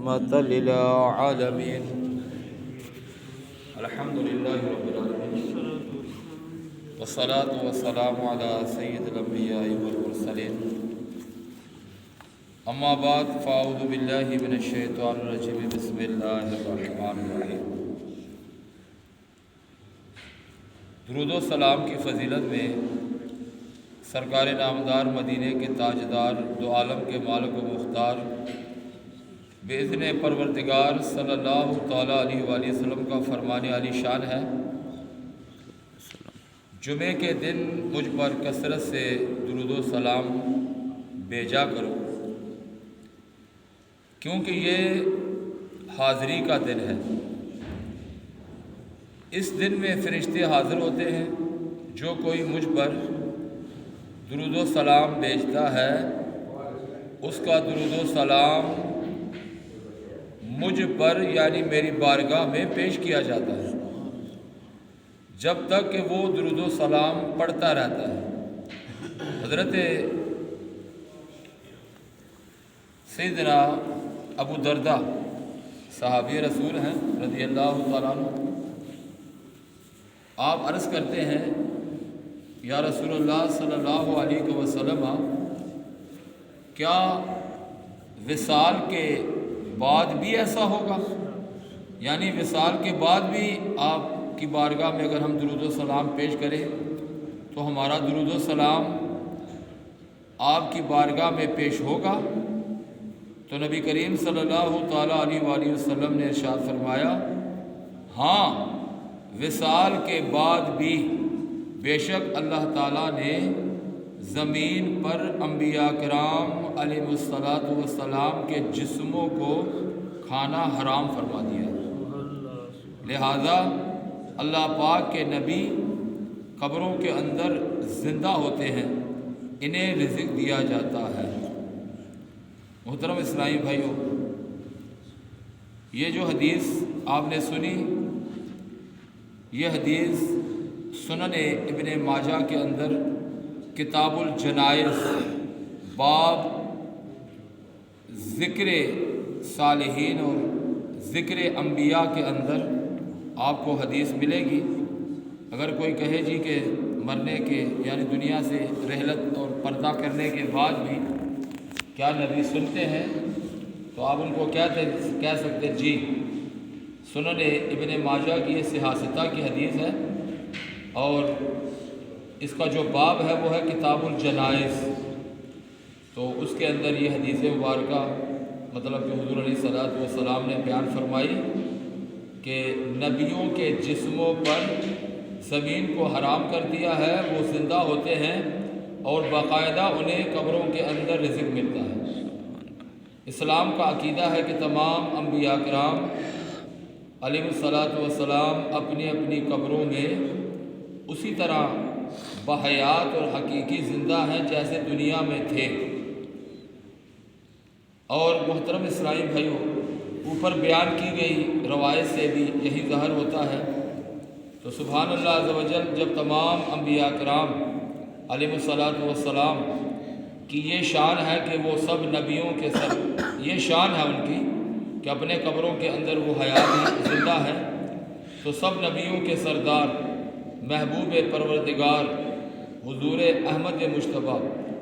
رحمة للعالمين الحمد لله رب العالمين والصلاة والسلام على سيد الأنبياء والمرسلين اما بعد فاعوذ باللہ من الشیطان الرجیم بسم اللہ الرحمن الرحیم۔ درود و سلام کی فضیلت میں سرکار نامدار مدینے کے تاجدار دو عالم کے مالک و مختار باذن پروردگار صلی اللہ تعالیٰ علیہ وآلہ وسلم کا فرمان عالی شان ہے، جمعے کے دن مجھ پر کثرت سے درود و سلام بھیجا کرو، کیونکہ یہ حاضری کا دن ہے۔ اس دن میں فرشتے حاضر ہوتے ہیں۔ جو کوئی مجھ پر درود و سلام بھیجتا ہے اس کا درود و سلام مجھ پر یعنی میری بارگاہ میں پیش کیا جاتا ہے، جب تک کہ وہ درود و سلام پڑھتا رہتا ہے۔ حضرت سیدنا ابو دردہ صحابی رسول ہیں رضی اللہ تعالیٰ عنہ، آپ عرض کرتے ہیں یا رسول اللہ صلی اللہ علیہ وسلم، کیا وصال کے بعد بھی ایسا ہوگا؟ یعنی وصال کے بعد بھی آپ کی بارگاہ میں اگر ہم درود و سلام پیش کریں تو ہمارا درود و سلام آپ کی بارگاہ میں پیش ہوگا؟ تو نبی کریم صلی اللہ تعالیٰ علیہ وآلہ وسلم نے ارشاد فرمایا، ہاں وصال کے بعد بھی بے شک اللہ تعالیٰ نے زمین پر انبیاء کرام علیہ السلام کے جسموں کو کھانا حرام فرما دیا، لہذا اللہ پاک کے نبی قبروں کے اندر زندہ ہوتے ہیں، انہیں رزق دیا جاتا ہے۔ محترم اسلامی بھائیوں، یہ جو حدیث آپ نے سنی، یہ حدیث سنن ابن ماجہ کے اندر کتاب الجنائز باب ذکر صالحین اور ذکر انبیاء کے اندر آپ کو حدیث ملے گی۔ اگر کوئی کہے جی کہ مرنے کے یعنی دنیا سے رحلت اور پردہ کرنے کے بعد بھی کیا نبی سنتے ہیں، تو آپ ان کو کہہ سکتے جی سنن ابن ماجہ کی یہ صحاحہ کی حدیث ہے، اور اس کا جو باب ہے وہ ہے کتاب الجنائز، تو اس کے اندر یہ حدیث مبارکہ مطلب کہ حضور علیہ الصلوۃ والسلام نے بیان فرمائی کہ نبیوں کے جسموں پر زمین کو حرام کر دیا ہے، وہ زندہ ہوتے ہیں اور باقاعدہ انہیں قبروں کے اندر رزق ملتا ہے۔ اسلام کا عقیدہ ہے کہ تمام انبیاء کرام علیہ السلام اپنی اپنی قبروں میں اسی طرح بحیات اور حقیقی زندہ ہیں جیسے دنیا میں تھے۔ اور محترم اسلامی بھائیوں، اوپر بیان کی گئی روایت سے بھی یہی ظاہر ہوتا ہے۔ تو سبحان اللہ عز و جل، جب تمام انبیاء کرام علیہ السلام کی یہ شان ہے کہ وہ سب نبیوں کے سب یہ شان ہے ان کی کہ اپنے قبروں کے اندر وہ حیات زندہ ہیں، تو سب نبیوں کے سردار محبوب پروردگار حضور احمد مجتبیٰ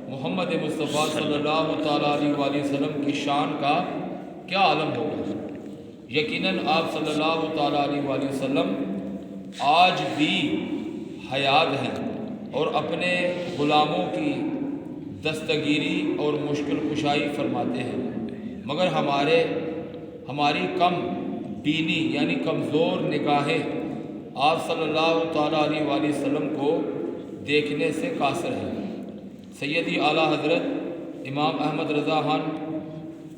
محمد مصطفیٰ صلی اللہ تعالیٰ علیہ وآلہ وسلم کی شان کا کیا عالم ہوگا۔ یقیناً آپ صلی اللہ تعالیٰ علیہ وآلہ وسلم آج بھی حیات ہیں اور اپنے غلاموں کی دستگیری اور مشکل کشائی فرماتے ہیں، مگر ہماری کم بینی یعنی کمزور نگاہیں آپ صلی اللہ تعالیٰ علیہ وآلہ وسلم کو دیکھنے سے قاصر ہیں۔ سیدی اعلیٰ حضرت امام احمد رضا خان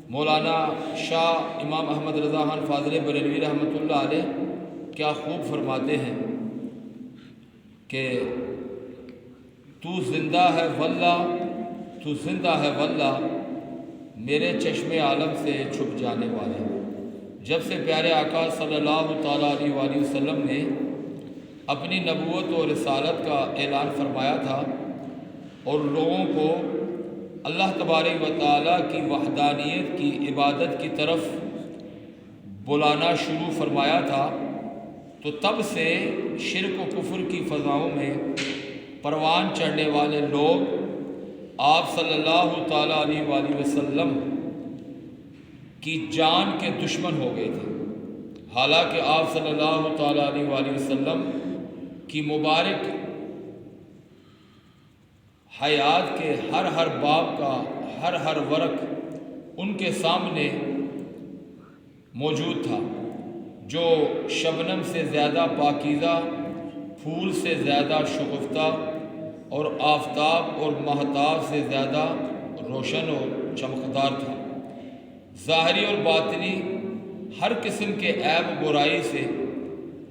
مولانا شاہ امام احمد رضا خان فاضل بریلوی رحمۃ اللہ علیہ کیا خوب فرماتے ہیں کہ تو زندہ ہے واللہ میرے چشم عالم سے چھپ جانے والے۔ جب سے پیارے آقا صلی اللہ تعالیٰ علیہ وآلہ وسلم نے اپنی نبوت و رسالت کا اعلان فرمایا تھا اور لوگوں کو اللہ تبارک و تعالیٰ کی وحدانیت کی عبادت کی طرف بلانا شروع فرمایا تھا تو تب سے شرک و کفر کی فضاؤں میں پروان چڑھنے والے لوگ آپ صلی اللہ تعالیٰ علیہ وآلہ وسلم کی جان کے دشمن ہو گئے تھے، حالانکہ آپ صلی اللہ تعالیٰ علیہ وآلہ وسلم کی مبارک حیات کے ہر باب کا ہر ورق ان کے سامنے موجود تھا، جو شبنم سے زیادہ پاکیزہ، پھول سے زیادہ شگفتہ اور آفتاب اور مہتاب سے زیادہ روشن اور چمکدار تھا۔ ظاہری اور باطنی ہر قسم کے عیب و برائی سے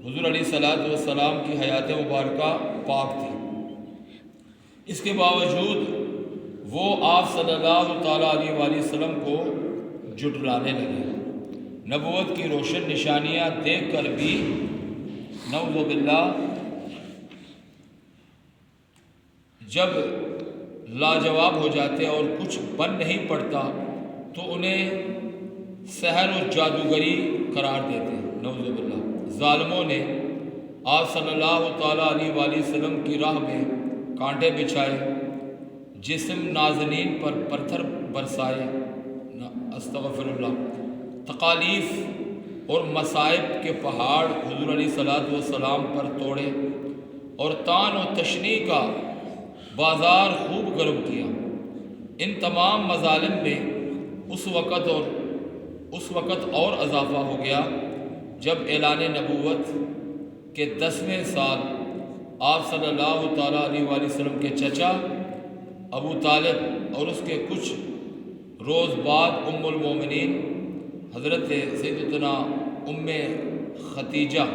حضور علیہ الصلوۃ والسلام کی حیات مبارکہ پاک تھی۔ اس کے باوجود وہ آپ صلی اللہ تعالیٰ علیہ وآلہ وسلم کو جھٹلانے لگے، نبوت کی روشن نشانیاں دیکھ کر بھی نعوذ باللہ جب لاجواب ہو جاتے اور کچھ بن نہیں پڑتا تو انہیں سحر و جادوگری قرار دیتے، نعوذ باللہ۔ ظالموں نے آپ صلی اللہ تعالیٰ علیہ وآلہ وسلم کی راہ میں کانٹے بچھائے، جسم نازنین پر پتھر برسائے، استغفر اللہ، تکالیف اور مصائب کے پہاڑ حضور علیہ الصلوۃ والسلام پر توڑے اور طعن و تشنیع کا بازار خوب گرم کیا۔ ان تمام مظالم میں اس وقت اور اضافہ ہو گیا جب اعلان نبوت کے 10ویں سال آپ صلی اللہ تعالیٰ علیہ وآلہ وسلم کے چچا ابو طالب اور اس کے کچھ روز بعد ام المومنین حضرت سیدتنا ام خدیجہ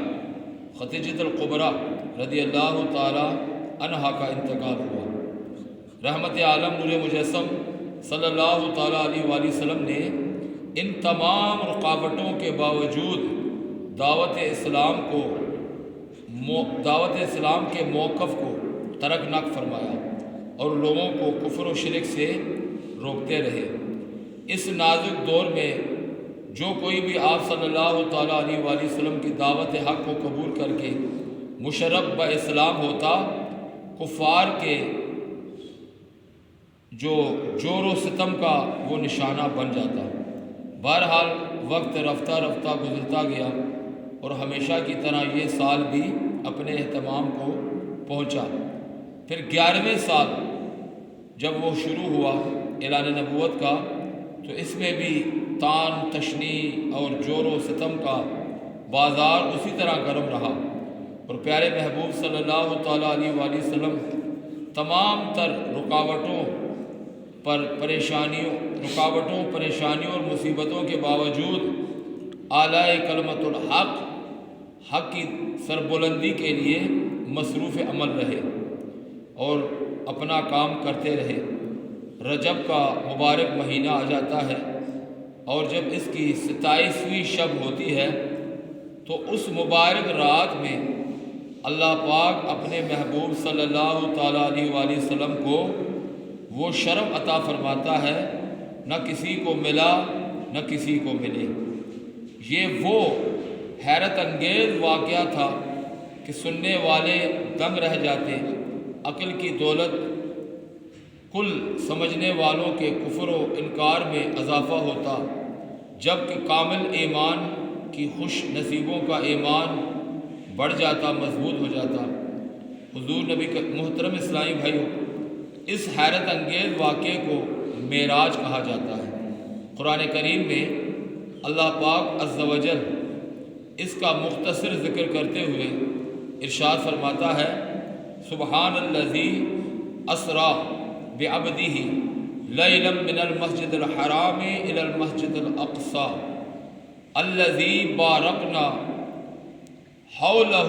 الکبریٰ رضی اللہ تعالیٰ عنہا کا انتقال ہوا۔ رحمت عالم نور مجسم صلی اللہ تعالیٰ علیہ وآلہ وسلم نے ان تمام رکاوٹوں کے باوجود دعوت اسلام کے موقف کو ترک نہ فرمایا اور لوگوں کو کفر و شرک سے روکتے رہے۔ اس نازک دور میں جو کوئی بھی آپ صلی اللہ تعالیٰ علیہ وآلہ وسلم کی دعوت حق کو قبول کر کے مشرف با اسلام ہوتا، کفار کے جو جور و ستم کا وہ نشانہ بن جاتا۔ بہرحال وقت رفتہ رفتہ گزرتا گیا اور ہمیشہ کی طرح یہ سال بھی اپنے اہتمام کو پہنچا۔ پھر 11ویں سال جب وہ شروع ہوا اعلان نبوت کا، تو اس میں بھی طعن تشنیع اور جور و ستم کا بازار اسی طرح گرم رہا اور پیارے محبوب صلی اللہ تعالیٰ علیہ وآلہ وسلم تمام تر رکاوٹوں پریشانیوں اور مصیبتوں کے باوجود اعلی کلمت حق کی سربلندی کے لیے مصروف عمل رہے اور اپنا کام کرتے رہے۔ رجب کا مبارک مہینہ آ جاتا ہے اور جب اس کی 27ویں شب ہوتی ہے تو اس مبارک رات میں اللہ پاک اپنے محبوب صلی اللہ تعالیٰ علیہ وآلہ وسلم کو وہ شرف عطا فرماتا ہے نہ کسی کو ملا نہ کسی کو ملے۔ یہ وہ حیرت انگیز واقعہ تھا کہ سننے والے دنگ رہ جاتے، عقل کی دولت کل سمجھنے والوں کے کفر و انکار میں اضافہ ہوتا، جبکہ کامل ایمان کی خوش نصیبوں کا ایمان بڑھ جاتا، مضبوط ہو جاتا۔ حضور نبی محترم اسلامی بھائیو، اس حیرت انگیز واقعے کو معراج کہا جاتا ہے۔ قرآن کریم میں اللہ پاک عز و جل اس کا مختصر ذکر کرتے ہوئے ارشاد فرماتا ہے، سبحان الذی اسریٰ بعبدہ لیلا من المسجد الحرام الی المسجد الاقصی الذی بارکنا حولہ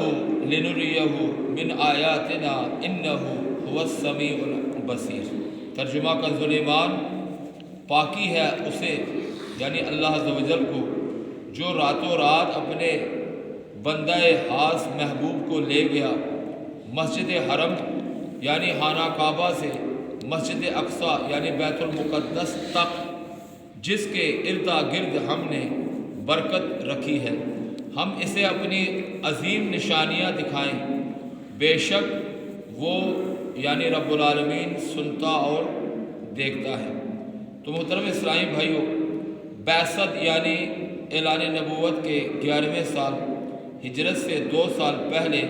لنریہ من آیاتنا انہ هو السمیع البصیر۔ ترجمہ کنز ایمان، پاکی ہے اسے یعنی اللہ عز و جل کو جو راتوں رات اپنے بندہ خاص محبوب کو لے گیا مسجد حرم یعنی خانہ کعبہ سے مسجد اقصی یعنی بیت المقدس تک، جس کے ارد گرد ہم نے برکت رکھی ہے، ہم اسے اپنی عظیم نشانیاں دکھائیں، بے شک وہ یعنی رب العالمین سنتا اور دیکھتا ہے۔ تو محترم اسلامی بھائیوں، بعثت یعنی اعلان نبوت کے 11ویں سال ہجرت سے 2 سال پہلے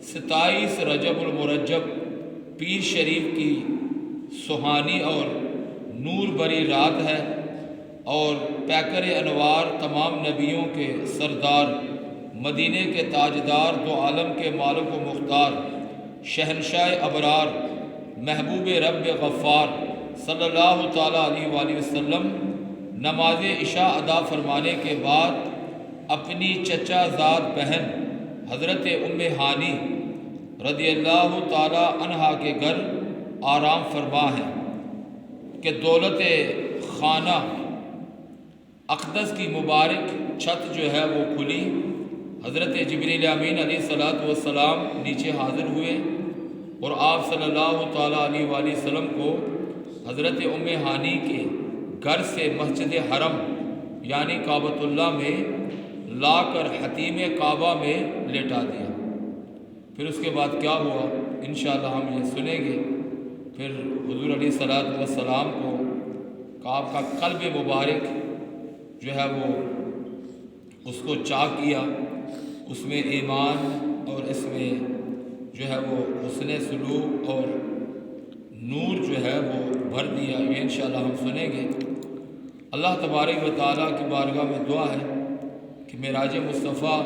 27 رجب المرجب پیر شریف کی سہانی اور نور بری رات ہے، اور پیکر انوار تمام نبیوں کے سردار، مدینے کے تاجدار، دو عالم کے مالک و مختار، شہنشاہ ابرار، محبوب رب غفار صلی اللہ تعالیٰ علیہ وآلہ وسلم نماز عشاء ادا فرمانے کے بعد اپنی چچا زاد بہن حضرت ام ہانی رضی اللہ تعالیٰ عنہا کے گھر آرام فرما ہے کہ دولت خانہ اقدس کی مبارک چھت جو ہے وہ کھلی، حضرت جبریل امین علیہ السلام نیچے حاضر ہوئے اور آپ صلی اللہ تعالیٰ علیہ وآلہ وسلم کو حضرت ام ہانی کے گھر سے مسجد حرم یعنی کعبۃ اللہ میں لا کر حتیم کعبہ میں لیٹا دیا۔ پھر اس کے بعد کیا ہوا انشاءاللہ ہم یہ سنیں گے۔ پھر حضور علیہ السلام کو آپ کا قلب مبارک جو ہے وہ اس کو چاک کیا، اس میں ایمان اور اس میں جو ہے وہ حسن سلوک اور نور جو ہے وہ بھر دیا۔ یہ انشاءاللہ ہم سنیں گے۔ اللہ تبارک و تعالیٰ کی بارگاہ میں دعا ہے کہ معراج مصطفیٰ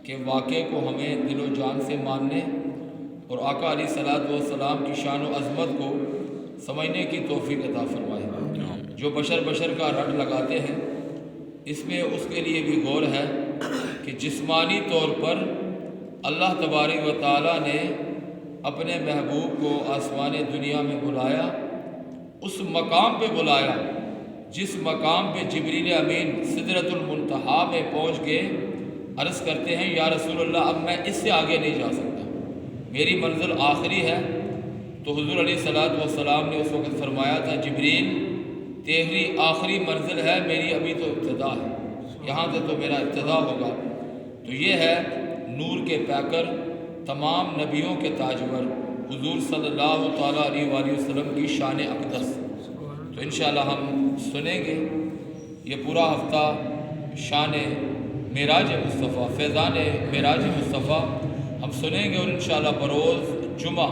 کے واقعے کو ہمیں دل و جان سے ماننے اور آقا علیہ السلام کی شان و عظمت کو سمجھنے کی توفیق عطا فرمائے۔ جو بشر کا رٹ لگاتے ہیں اس میں اس کے لیے بھی غور ہے کہ جسمانی طور پر اللہ تبارک و تعالیٰ نے اپنے محبوب کو آسمان دنیا میں بلایا، اس مقام پہ بلایا جس مقام پہ جبریل امین سدرۃ المنتہا میں پہنچ کے عرض کرتے ہیں یا رسول اللہ اب میں اس سے آگے نہیں جا سکتا، میری منزل آخری ہے۔ تو حضور علیہ السلام نے اس وقت فرمایا تھا جبریل تیری آخری منزل ہے، میری ابھی تو ابتدا ہے، یہاں سے تو میرا ابتدا ہوگا۔ تو یہ ہے نور کے پیکر، تمام نبیوں کے تاجور حضور صلی اللہ تعالیٰ علیہ وآلہ وسلم کی شان اقدس۔ تو انشاءاللہ ہم سنیں گے یہ پورا ہفتہ شان معراج مصطفیٰ، فیضان معراج مصطفیٰ ہم سنیں گے، اور انشاءاللہ بروز جمعہ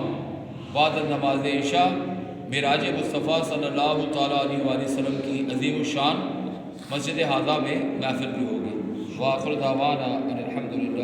بعد نماز عشاء معراج مصطفیٰ صلی اللہ تعالیٰ علیہ وآلہ وسلم کی عظیم الشان مسجد حاضہ میں محفل بھی ہوگی۔ وآخر دعوانا ان الحمدللہ۔